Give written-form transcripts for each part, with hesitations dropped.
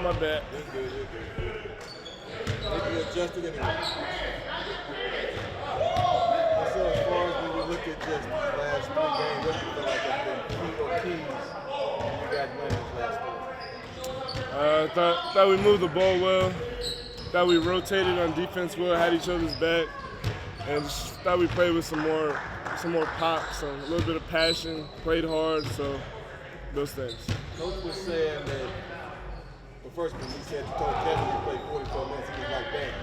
my bad. You're good. Have you adjusted anyway? So as far as when you look at just these last 3 games, what do you feel like have been key or keys when you guys winning these last 3? Thought we moved the ball well. Thought we rotated on defense well, had each other's back, and just thought we played with some more pop, a little bit of passion, played hard, so those things. Coach was saying that, well, first when he said he told Kevin you played 44 minutes, he was like, dang.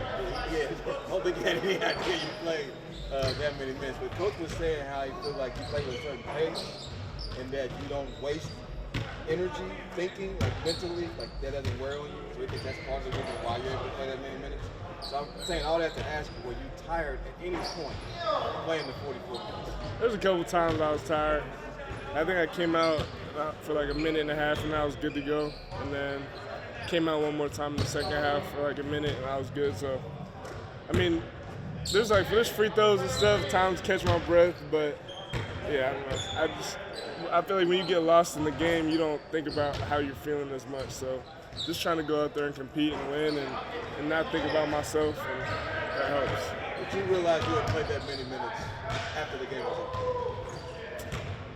I don't think he had any idea you played that many minutes. But Coach was saying how he feels like you play with a certain pace and that you don't waste energy thinking, like mentally, like that doesn't wear on you. So he thinks that's part of the reason why you're able to play that many minutes. So I'm saying all that to ask you, were you tired at any point playing the 44 minutes? There's a couple times I was tired. I think I came out for like a minute and a half and I was good to go. And then came out one more time in the second half for like a minute and I was good. So, I mean, there's free throws and stuff, times catch my breath, but yeah, I don't know. I feel like when you get lost in the game, you don't think about how you're feeling as much. So just trying to go out there and compete and win and not think about myself, and that helps. Did you realize you had played that many minutes after the game was over?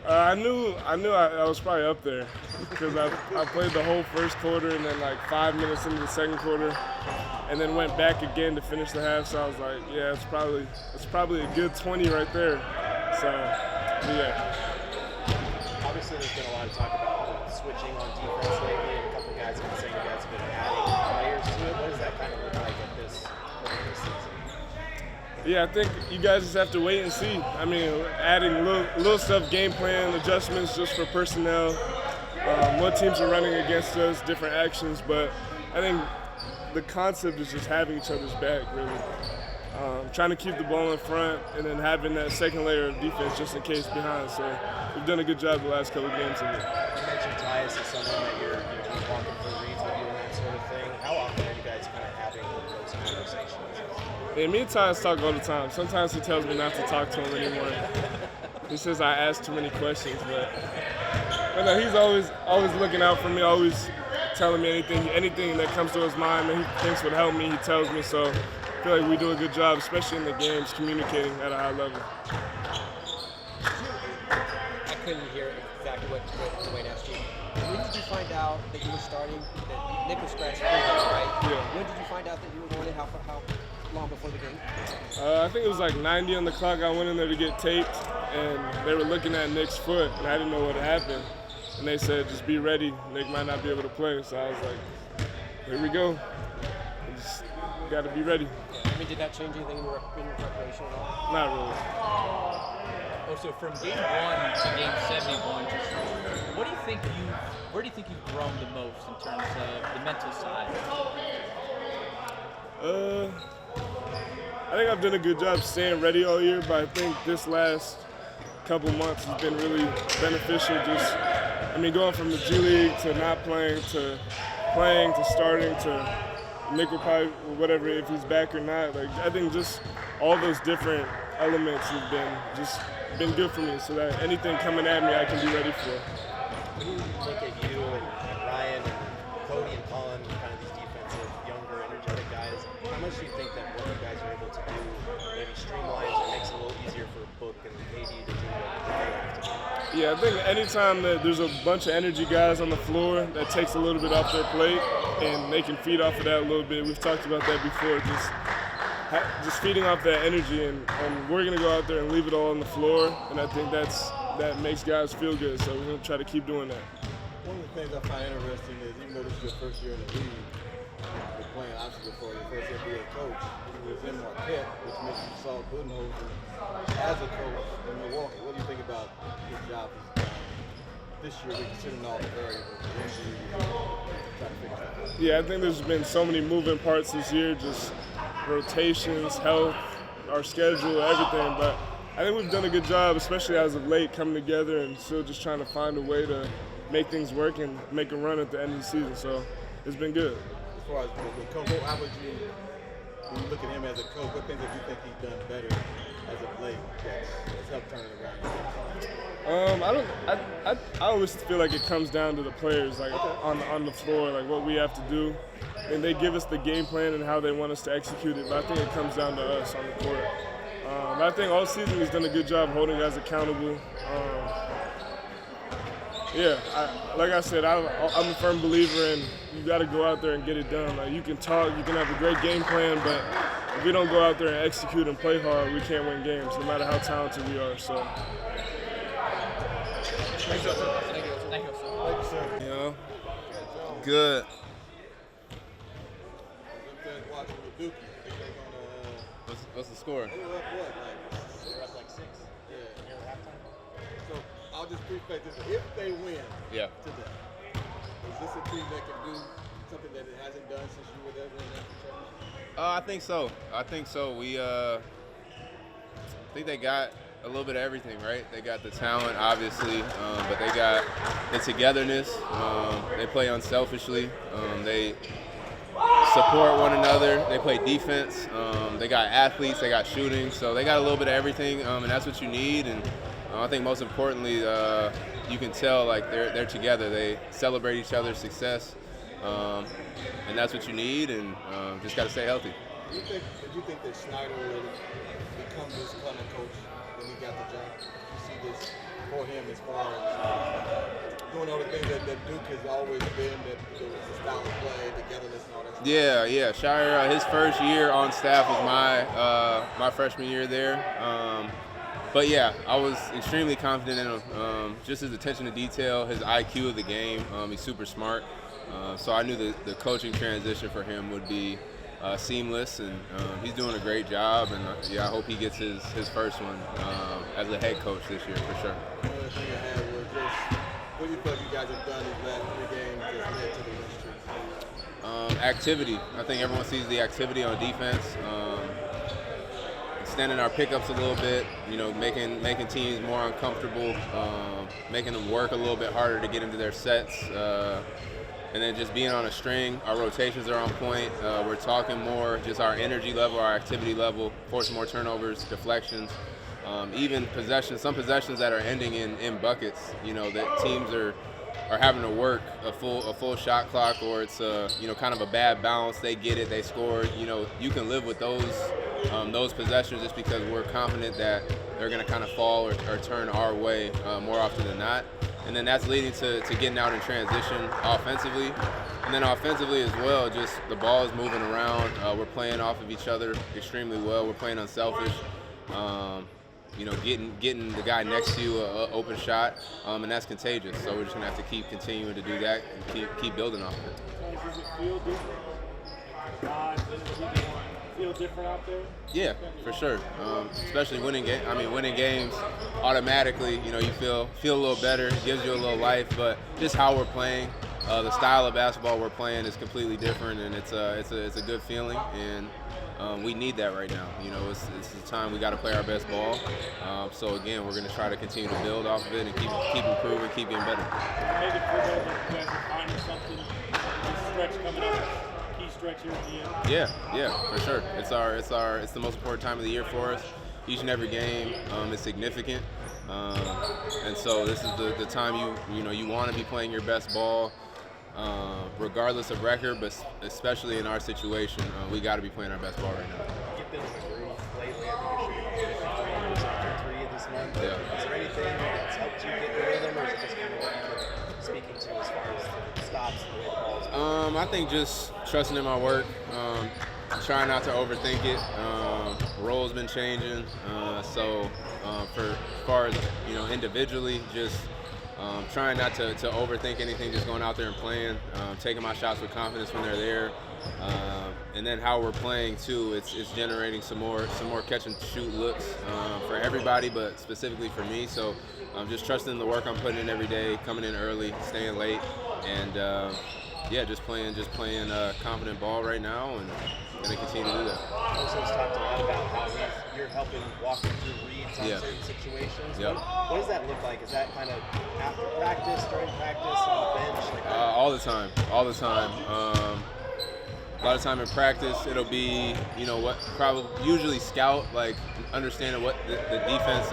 I knew I was probably up there because I played the whole first quarter and then like 5 minutes into the second quarter and then went back again to finish the half. So I was like, yeah, it's probably a good 20 right there. So, yeah. Obviously, there's been a lot of talk about switching on defense lately, and a couple of guys have been saying you guys have been adding players to it. What does that kind of look like at this point of the season? Yeah, I think you guys just have to wait and see. I mean, adding little stuff, game plan, adjustments just for personnel, what teams are running against us, different actions. But I think the concept is just having each other's back, really. Trying to keep the ball in front and then having that second layer of defense just in case behind. So we've done a good job the last couple of games of it. You mentioned Tyus as someone that you're walking through reads with you and that sort of thing. How often are you guys kind of having those conversations? Yeah, me and Tyus talk all the time. Sometimes he tells me not to talk to him anymore. He says I ask too many questions, but no, he's always looking out for me, always telling me anything that comes to his mind that he thinks would help me, he tells me. So I feel like we do a good job, especially in the games, communicating at a high level. I couldn't hear exactly what Dwayne asked you. When did you find out that you were starting, that Nick was scratched, right? Yeah. When did you find out that you were going in? How long before the game? I think it was like 90 on the clock. I went in there to get taped, and they were looking at Nick's foot, and I didn't know what happened. And they said, just be ready. Nick might not be able to play. So I was like, here we go. Just got to be ready. Yeah. I mean, did that change anything in your preparation at all? Not really. Also, from game 1 to game 71, where do you think you've grown the most in terms of the mental side? I think I've done a good job staying ready all year, but I think this last couple months has been really beneficial. Going from the G League to not playing to playing to starting to nickel pipe or whatever, if he's back or not. Like, I think just all those different elements have been good for me, so that anything coming at me, I can be ready for. When you look at you and Ryan and Cody and Colin, kind of these defensive, younger, energetic guys, how much do you think that what you guys are able to do maybe streamlines or makes it a little easier for Book and KD to do what they have to do? Yeah, I think anytime that there's a bunch of energy guys on the floor, that takes a little bit off their plate, and they can feed off of that a little bit. We've talked about that before, just feeding off that energy, and we're going to go out there and leave it all on the floor, and I think that makes guys feel good, so we're going to try to keep doing that. One of the things I find interesting is, even though this is your first year in the league, you're playing obviously before your first NBA coach, you was in Marquette, which makes you saw Budenholzer as a coach in Milwaukee. What do you think about his job this year, considering all the variables? Yeah, I think there's been so many moving parts this year, just rotations, health, our schedule, everything. But I think we've done a good job, especially as of late, coming together and still just trying to find a way to make things work and make a run at the end of the season. So it's been good. As far as the coach, how would you, when you look at him as a coach, what things have you think he's done better as of late that's helped turn it around? I always feel like it comes down to the players, like on the floor, like what we have to do, and they give us the game plan and how they want us to execute it. But I think it comes down to us on the court. I think all season he's done a good job holding guys accountable. Like I said, I'm a firm believer in you got to go out there and get it done. Like you can talk, you can have a great game plan, but if we don't go out there and execute and play hard, we can't win games, no matter how talented we are. So. Thank you, sir. You know, good. Watching with Dookie. I think they're gonna. What's the score? They were up what? They're up like 6. Yeah. Near halftime. So I'll just preface this: if they win Yeah. today, is this a team that can do something that it hasn't done since you were there in that championship? I think so. We think they got a little bit of everything, right? They got the talent, obviously, but they got the togetherness. They play unselfishly. They support one another. They play defense. They got athletes. They got shooting. So they got a little bit of everything, and that's what you need. And I think most importantly, you can tell like they're together. They celebrate each other's success, and that's what you need. And just got to stay healthy. Did you think that Snyder would become this kind of coach when he got the job? You see this for him as far as doing all the things that Duke has always been, that the style of play, togetherness, and all that stuff? Yeah. Shire, his first year on staff was my freshman year there. But yeah, I was extremely confident in him. Just his attention to detail, his IQ of the game. He's super smart. So I knew the coaching transition for him would be seamless, and he's doing a great job. And I hope he gets his first one as a head coach this year for sure. The other thing I had was just what do you feel like you guys have done these last 3 games that led to the win streak? Activity. I think everyone sees the activity on defense. Extending our pickups a little bit, making teams more uncomfortable, making them work a little bit harder to get into their sets. And then just being on a string, our rotations are on point. We're talking more, just our energy level, our activity level, force more turnovers, deflections, even possessions. Some possessions that are ending in buckets. That teams are having to work a full shot clock, or it's kind of a bad bounce. They get it, they score. You can live with those possessions just because we're confident that they're going to kind of fall or turn our way more often than not. And then that's leading to getting out in transition offensively. And then offensively as well, just the ball is moving around. We're playing off of each other extremely well. We're playing unselfish. Getting the guy next to you an open shot, and that's contagious. So we're just going to have to keep continuing to do that and keep building off of it. Does it feel different? Feel different out there? Yeah, for sure. Especially winning games automatically. You feel a little better. It gives you a little life. But just how we're playing, the style of basketball we're playing is completely different, and it's a good feeling. And we need that right now. It's the time we got to play our best ball. So again, we're going to try to continue to build off of it and keep improving, keep getting better. Make it feel like you guys are finding something. This stretch coming up. Stretch here at the end? Yeah, for sure. It's the most important time of the year for us. Each and every game is significant, and so this is the time you want to be playing your best ball, regardless of record, but especially in our situation, we got to be playing our best ball right now. You've been in the groove lately. I think you're shooting 3 after 3 this month. Yeah. Is there anything that's helped you get in the rhythm, or is it just kind of what you've been speaking to as far as the stops and the way the ball's I think just trusting in my work, trying not to overthink it. Role's been changing, so for as far as individually, just trying not to overthink anything, just going out there and playing, taking my shots with confidence when they're there, and then how we're playing too. It's generating some more catch and shoot looks for everybody, but specifically for me. So just trusting the work I'm putting in every day, coming in early, staying late, and just playing confident ball right now, and going to continue to do that. Oso's talked a lot about how you're helping walk him through reads on certain situations. Yeah. What does that look like? Is that kind of after practice, during practice, on the bench? All the time. lot of time in practice, it'll be, what probably usually scout, like understanding what the defense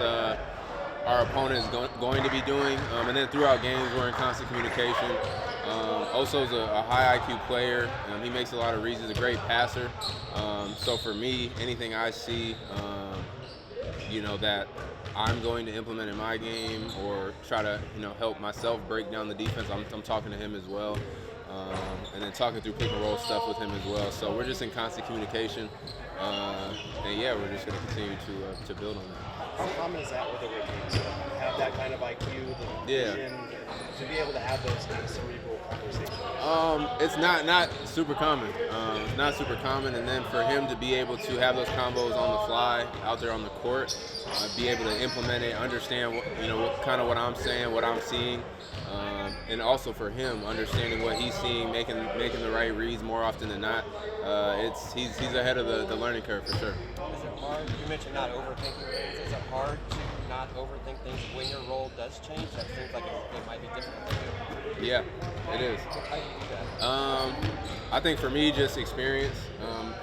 our opponent is going to be doing. And then throughout games, we're in constant communication. Oso's a high IQ player. He makes a lot of reads. He's a great passer. So for me, anything I see, that I'm going to implement in my game or try to, help myself break down the defense, I'm talking to him as well. And then talking through pick and roll stuff with him as well. So we're just in constant communication. And yeah, we're just going to continue to build on that. How common is that with a rookie? To have that kind of IQ, the vision, to be able to have those kind of cerebral conversations? It's not super common. It's not super common, and then for him to be able to have those combos on the fly out there on the court, be able to implement it, understand what I'm saying, what I'm seeing, and also for him understanding what he's seeing, making the right reads more often than not. He's ahead of the learning curve for sure. Is it hard? You mentioned not overthinking things. Is it hard to not overthink things when your role does change? That seems like it might be different for you. Yeah, it is. How do you do that? I think for me, just experience.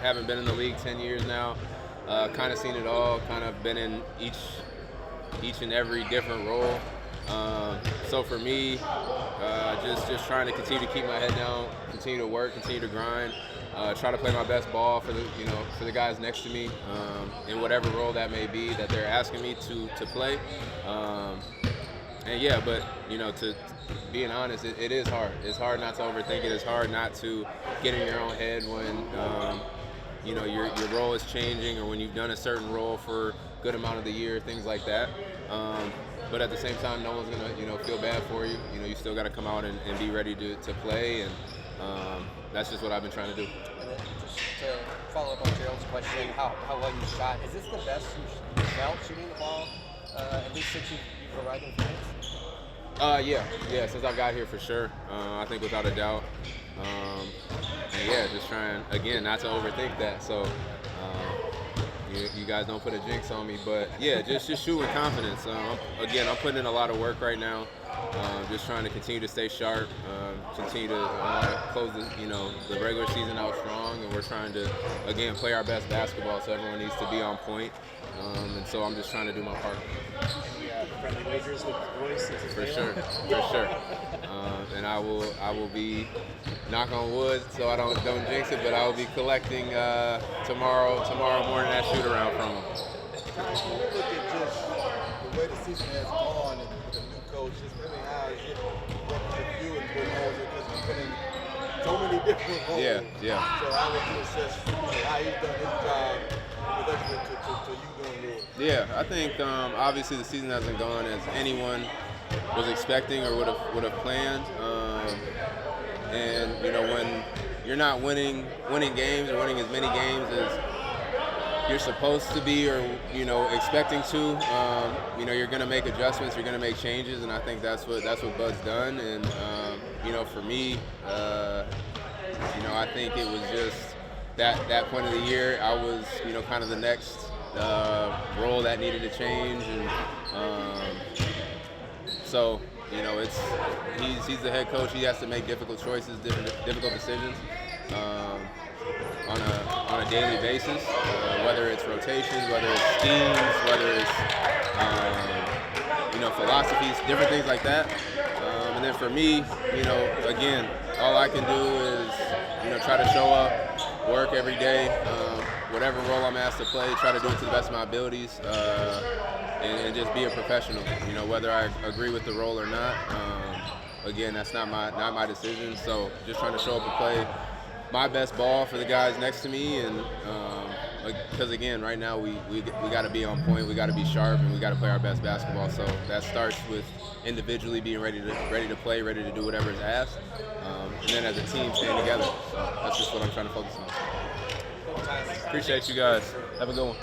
Having been in the league 10 years now, kind of seen it all, kind of been in each and every different role. So for me, just trying to continue to keep my head down, continue to work, continue to grind, try to play my best ball for the guys next to me, in whatever role that may be that they're asking me to play. And yeah, but to being honest, it is hard. It's hard not to overthink it. It's hard not to get in your own head when your role is changing or when you've done a certain role for a good amount of the year, things like that. But at the same time, no one's gonna feel bad for you. You still got to come out and be ready to play, and that's just what I've been trying to do. And then just to follow up on Gerald's question, how well you shot. Is this the best you felt shooting the ball, at least since you've arrived in Phoenix? Yeah, since I got here for sure. I think without a doubt. And yeah, just trying again not to overthink that. So you guys don't put a jinx on me, but yeah, just shoot with confidence. I'm putting in a lot of work right now. Just trying to continue to stay sharp, continue to close the regular season out strong, and we're trying to again play our best basketball. So everyone needs to be on point, and so I'm just trying to do my part. Friendly wagers with Royce for sure. And I will be, knock on wood, so I don't jinx it, but I will be collecting tomorrow morning that shoot around from him. When you look at just the way the season has gone and with the new coach, just really how is it working with you and with Oso, because he's been in so many different roles. Yeah. So how would you assess how he's done his job with respect to you doing yours? Yeah, I think obviously the season hasn't gone as anyone was expecting or would have planned. And when you're not winning games or winning as many games as you're supposed to be or expecting to, you're going to make adjustments, you're going to make changes, and I think that's what Bud's done. And for me, I think it was just that point of the year I was kind of the next role that needed to change, and so he's the head coach. He has to make difficult choices, difficult decisions on a daily basis, whether it's rotations, whether it's schemes, whether it's philosophies, different things like that. And then for me, again, all I can do is try to show up, work every day, whatever role I'm asked to play, try to do it to the best of my abilities, and just be a professional. Whether I agree with the role or not, again, that's not my decision. So just trying to show up and play my best ball for the guys next to me, and because again, right now we got to be on point, we got to be sharp, and we got to play our best basketball. So that starts with individually being ready to play, ready to do whatever is asked, and then as a team staying together. So that's just what I'm trying to focus on. Appreciate you guys. Have a good one.